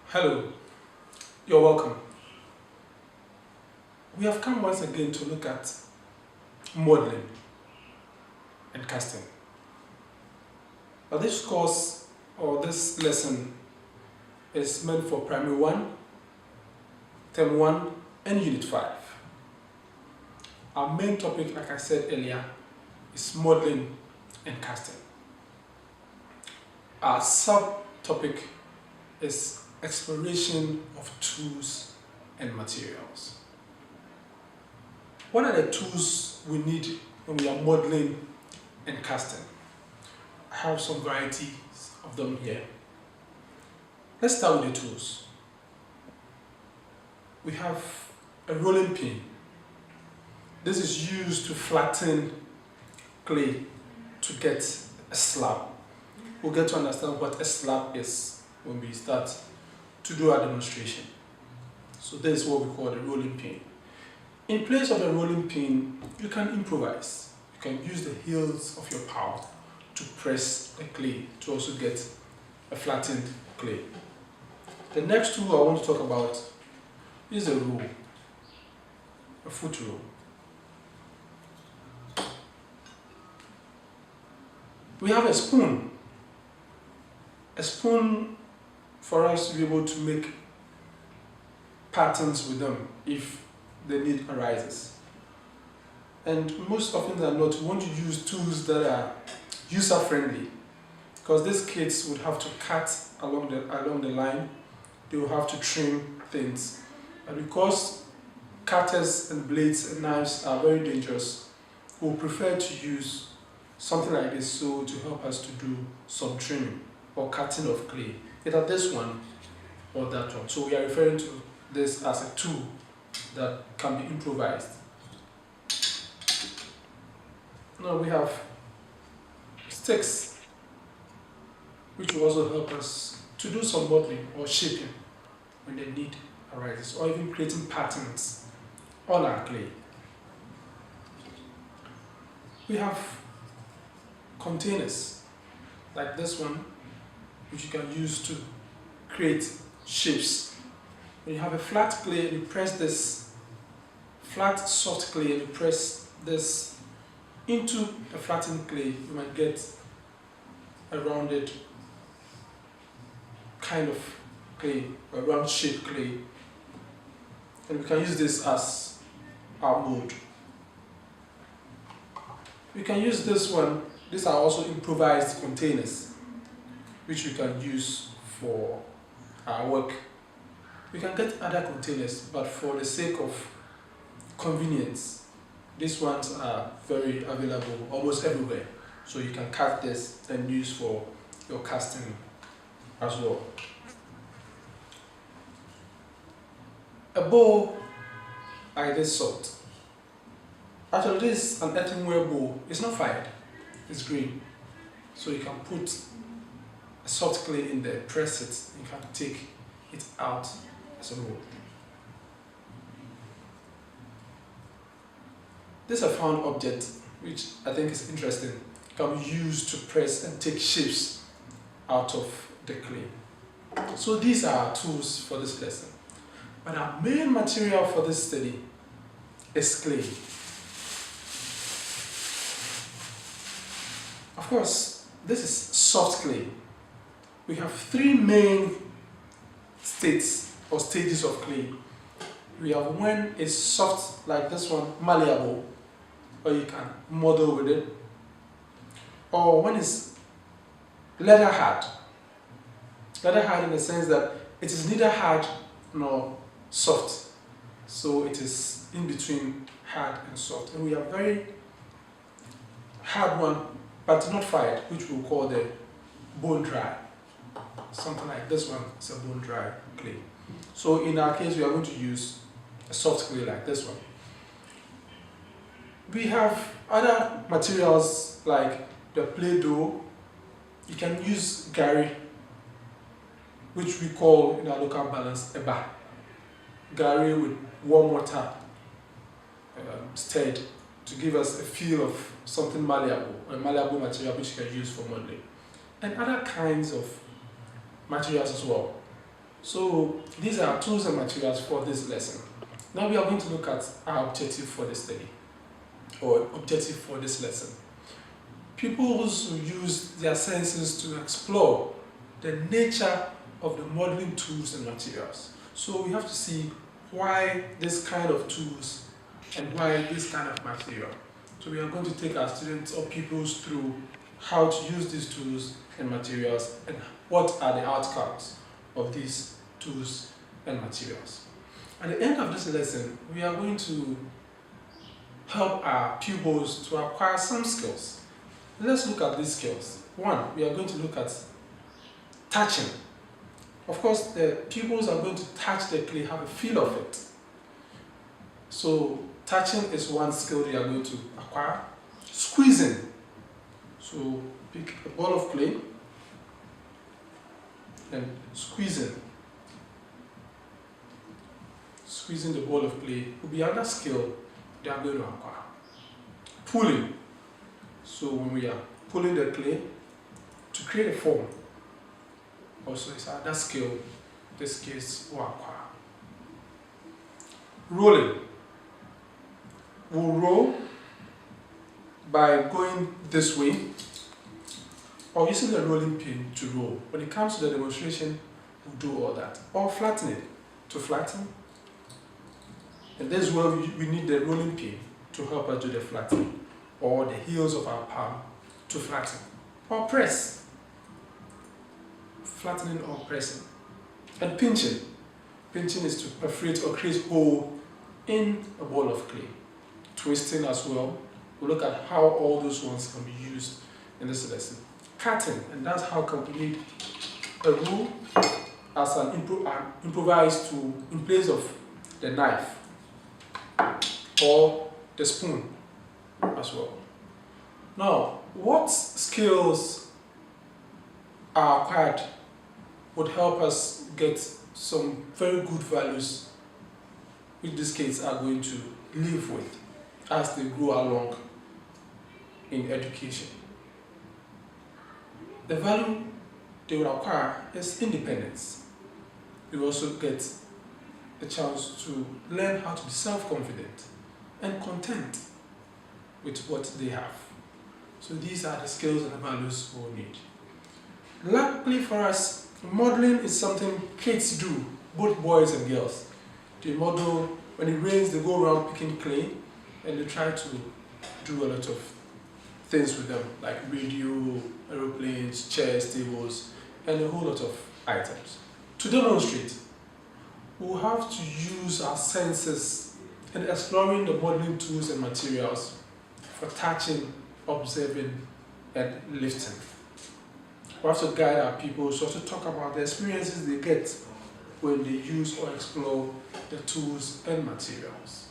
Hello, you're welcome. We have come once again to look at modeling and casting. But this course or this lesson is meant for Primary 1, Term 1 and Unit 5. Our main topic, like I said earlier, is modeling and casting. Our subtopic is exploration of tools and materials. What are the tools we need when we are modeling and casting? I have some varieties of them here. Let's start with the tools. We have a rolling pin. This is used to flatten clay to get a slab. We'll get to understand what a slab is when we start to do our demonstration. So this is what we call the rolling pin. In place of the rolling pin, you can improvise. You can use the heels of your palm to press the clay to also get a flattened clay. The next tool I want to talk about is a roll, a foot roll. We have a spoon. A spoon for us to be able to make patterns with them if the need arises. And most often than not, we want to use tools that are user-friendly, because these kids would have to cut along the line, they will have to trim things. And because cutters and blades and knives are very dangerous, we prefer to use something like this so to help us to do some trimming or cutting of clay, either this one or that one. So we are referring to this as a tool that can be improvised. Now we have sticks, which will also help us to do some modeling or shaping when the need arises, or even creating patterns on our clay. We have containers like this one, which you can use to create shapes. When you have a flat clay and you press this flat soft clay and you press this into a flattened clay, you might get a rounded kind of clay, a round shaped clay. And we can use this as our mold. We can use this one. These are also improvised containers, which we can use for our work. We can get other containers, but for the sake of convenience, these ones are very available almost everywhere. So you can cut this and use for your casting as well. A bowl like this sort. Actually, this is an earthenware bowl. It's not fired, it's green. So you can put a soft clay in there, press it, you can take it out as a mold. This is a found object, which I think is interesting. It can be used to press and take shapes out of the clay. So these are our tools for this lesson. But our main material for this study is clay. Of course, this is soft clay. We have three main states or stages of clay. We have when it's soft like this one, malleable, or you can model with it, or when it's leather hard. Leather hard in the sense that it is neither hard nor soft, so it is in between hard and soft. And we have very hard one, but not fired, which we'll call the bone dry. Something like this one is a bone dry clay. So in our case, we are going to use a soft clay like this one. We have other materials like the Play-Doh. You can use gari, which we call in our local balance eba. Gari with warm water stirred to give us a feel of something malleable, a malleable material which you can use for modeling. And other kinds of materials as well. So these are tools and materials for this lesson. Now we are going to look at our objective for this study, or objective for this lesson. Pupils will use their senses to explore the nature of the modeling tools and materials. So we have to see why this kind of tools and why this kind of material. So we are going to take our students or pupils through how to use these tools and materials and what are the outcomes of these tools and materials. At the end of this lesson, we are going to help our pupils to acquire some skills. Let's look at these skills. One, we are going to look at touching. Of course, the pupils are going to touch the clay, have a feel of it. So touching is one skill they are going to acquire. Squeezing. So pick a ball of clay and squeezing. Squeezing the ball of clay will be another skill they are going to acquire. Pulling. So when we are pulling the clay to create a form, also is another skill this case will acquire. Rolling. We'll roll by going this way or using the rolling pin to roll. When it comes to the demonstration, we'll do all that. Or flattening, to flatten. And this is where we need the rolling pin to help us do the flattening, or the heels of our palm to flatten. Or press. Flattening or pressing. And pinching. Pinching is to perforate or create a hole in a ball of clay. Twisting as well. We'll look at how all those ones can be used in this lesson. Cutting, and that's how can we need a rule as an improvised tool in place of the knife or the spoon as well. Now, what skills are acquired would help us get some very good values which these kids are going to live with as they grow along in education. The value they will acquire is independence. You also get a chance to learn how to be self-confident and content with what they have. So these are the skills and the values we'll need. Luckily for us, modeling is something kids do, both boys and girls. They model, when it rains, they go around picking clay and they try to do a lot of things with them, like radio, aeroplanes, chairs, tables, and a whole lot of items. To demonstrate, we'll have to use our senses in exploring the modeling tools and materials for touching, observing, and lifting. We have to guide our pupils to also talk about the experiences they get when they use or explore the tools and materials.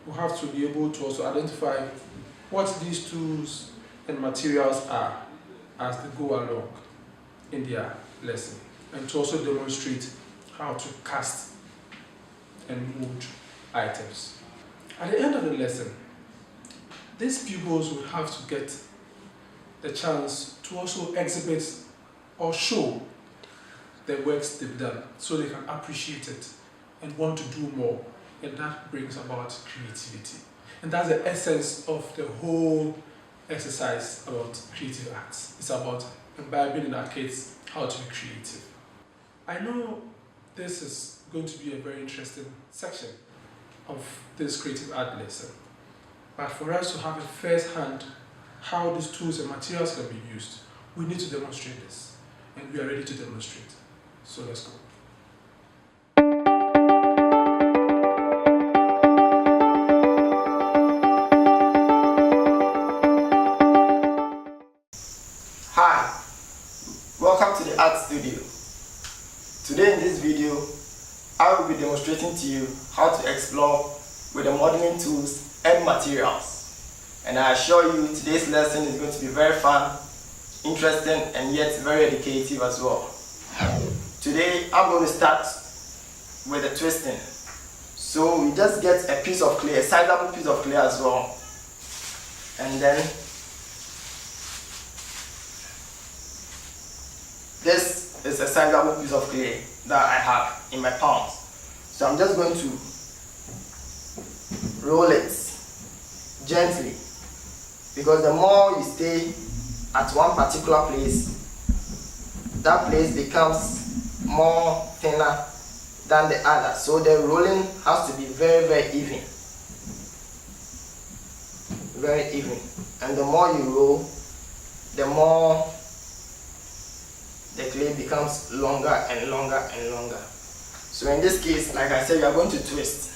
We have to be able to also identify what these tools and materials are as they go along in their lesson, and to also demonstrate how to cast and mold items. At the end of the lesson, these pupils will have to get the chance to also exhibit or show the works they've done so they can appreciate it and want to do more, and that brings about creativity. And that's the essence of the whole exercise about creative arts. It's about imbibing in our kids how to be creative. I know this is going to be a very interesting section of this creative art lesson, but for us to have a first hand how these tools and materials can be used, we need to demonstrate this, and we are ready to demonstrate. So let's go. Hi, welcome to the Art Studio. Today in this video, I will be demonstrating to you how to explore with the modeling tools and materials. And I assure you today's lesson is going to be very fun, interesting, and yet very educative as well. Today I'm going to start with the twisting. So we just get a piece of clay, a sizable piece of clay as well, and then this this is a sizable piece of clay that I have in my palms. So I'm just going to roll it gently, because the more you stay at one particular place, that place becomes more thinner than the other. So the rolling has to be very, very even. Very even. And the more you roll, the more the clay becomes longer and longer and longer. So in this case, like I said, you are going to twist.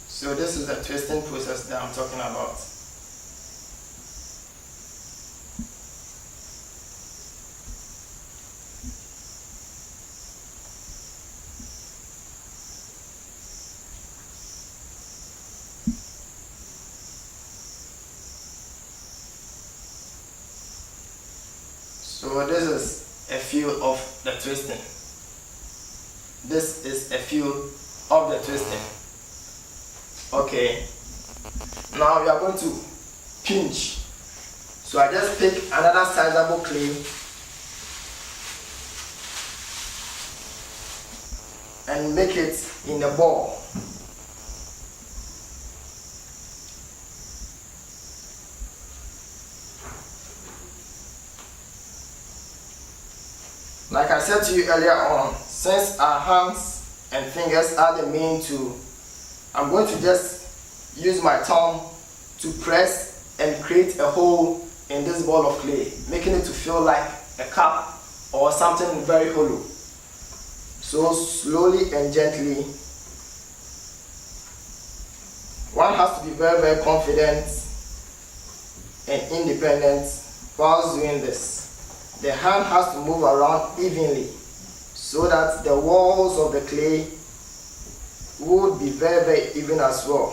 So this is the twisting process that I'm talking about. So this is a few of the twisting. This is a few of the twisting. Okay. Now we are going to pinch. So I just pick another sizable clay and make it in a ball. Like I said to you earlier on, since our hands and fingers are the main tool, I'm going to just use my thumb to press and create a hole in this ball of clay, making it to feel like a cup or something very hollow. So slowly and gently, one has to be very, very confident and independent whilst doing this. The hand has to move around evenly so that the walls of the clay would be very, very even as well.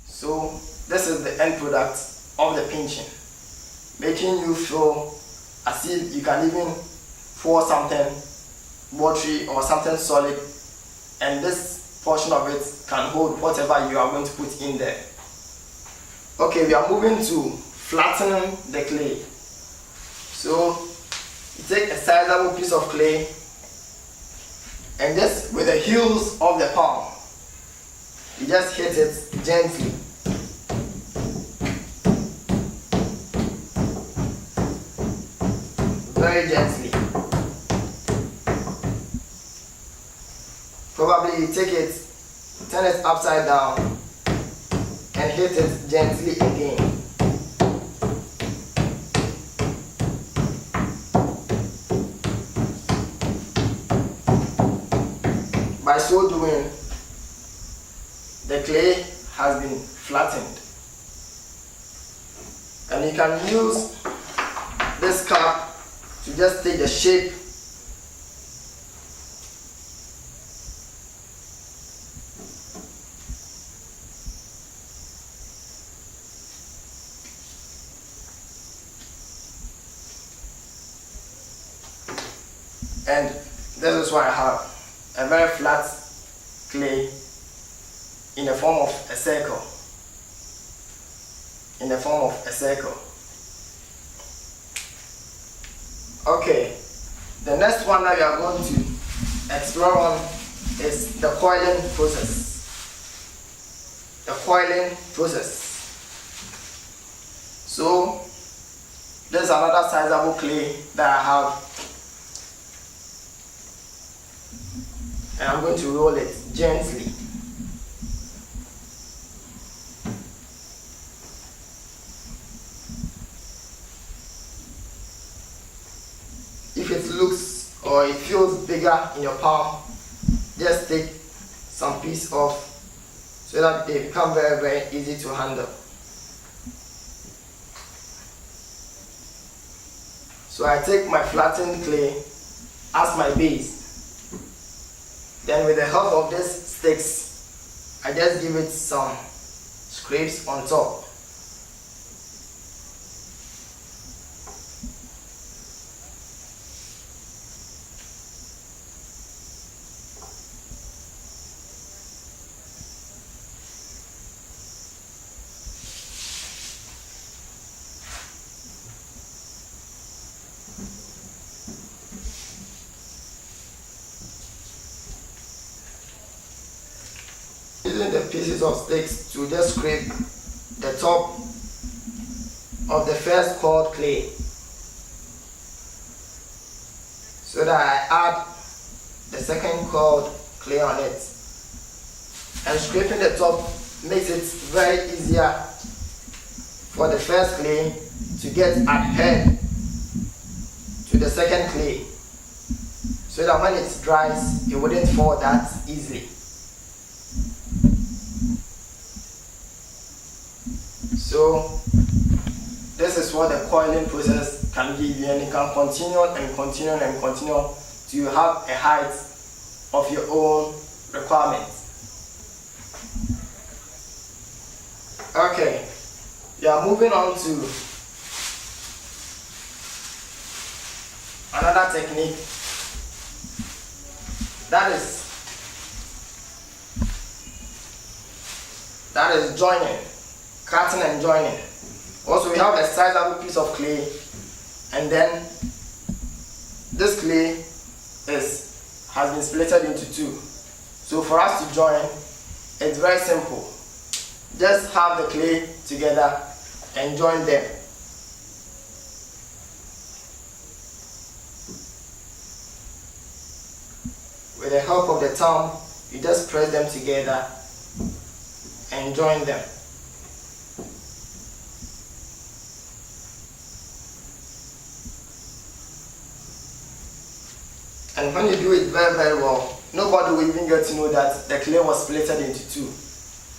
So this is the end product of the pinching, making you feel as if you can even pour something watery or something solid, and this portion of it can hold whatever you are going to put in there. Okay, we are moving to flattening the clay. So you take a sizable piece of clay and just with the heels of the palm, you just hit it gently. Very gently. Probably you take it, turn it upside down and hit it gently again. By so doing, the clay has been flattened. And you can use this cup to just take the shape and this is why I have a very flat clay in the form of a circle. In the form of a circle. Okay, the next one that we are going to explore on is the coiling process. The coiling process. So there's another sizable clay that I have, and I'm going to roll it gently. If it looks or it feels bigger in your palm, just take some piece off so that they become very, very easy to handle. So I take my flattened clay as my base. Then with the help of these sticks, I just give it some scrapes on top. pieces of sticks to just scrape the top of the first cored clay, so that I add the second cored clay on it. And scraping the top makes it very easier for the first clay to get adhered to the second clay, so that when it dries, it wouldn't fall that easily. So this is what the coiling process can give you, and you can continue and continue and continue till you have a height of your own requirements. Okay, we are moving on to another technique, that is joining, cutting and joining. Also, we have a sizable piece of clay, and then this clay has been splitted into two. So for us to join, it's very simple. Just have the clay together and join them. With the help of the thumb, you just press them together and join them. And when you do it very, very well, nobody will even get to know that the clay was splitted into two.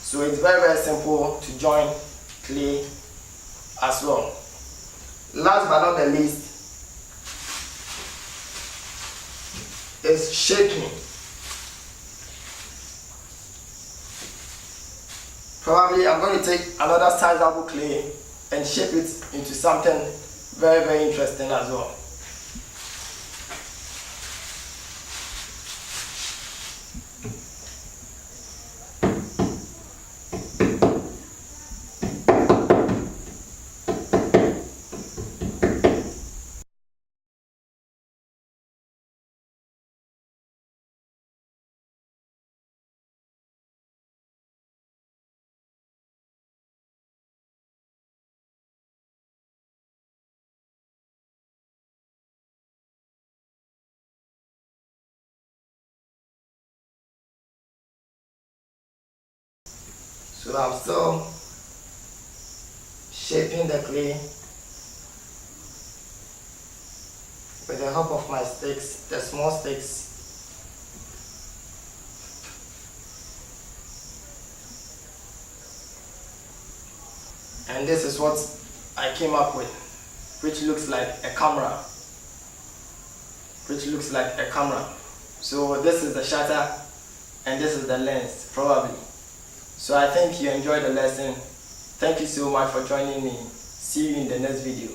So it's very, very simple to join clay as well. Last but not the least is shaping. Probably I'm going to take another sizable clay and shape it into something very, very interesting as well. So I'm still shaping the clay with the help of my sticks, the small sticks. And this is what I came up with, which looks like a camera. So this is the shutter and this is the lens, probably. So I think you enjoyed the lesson. Thank you so much for joining me. See you in the next video.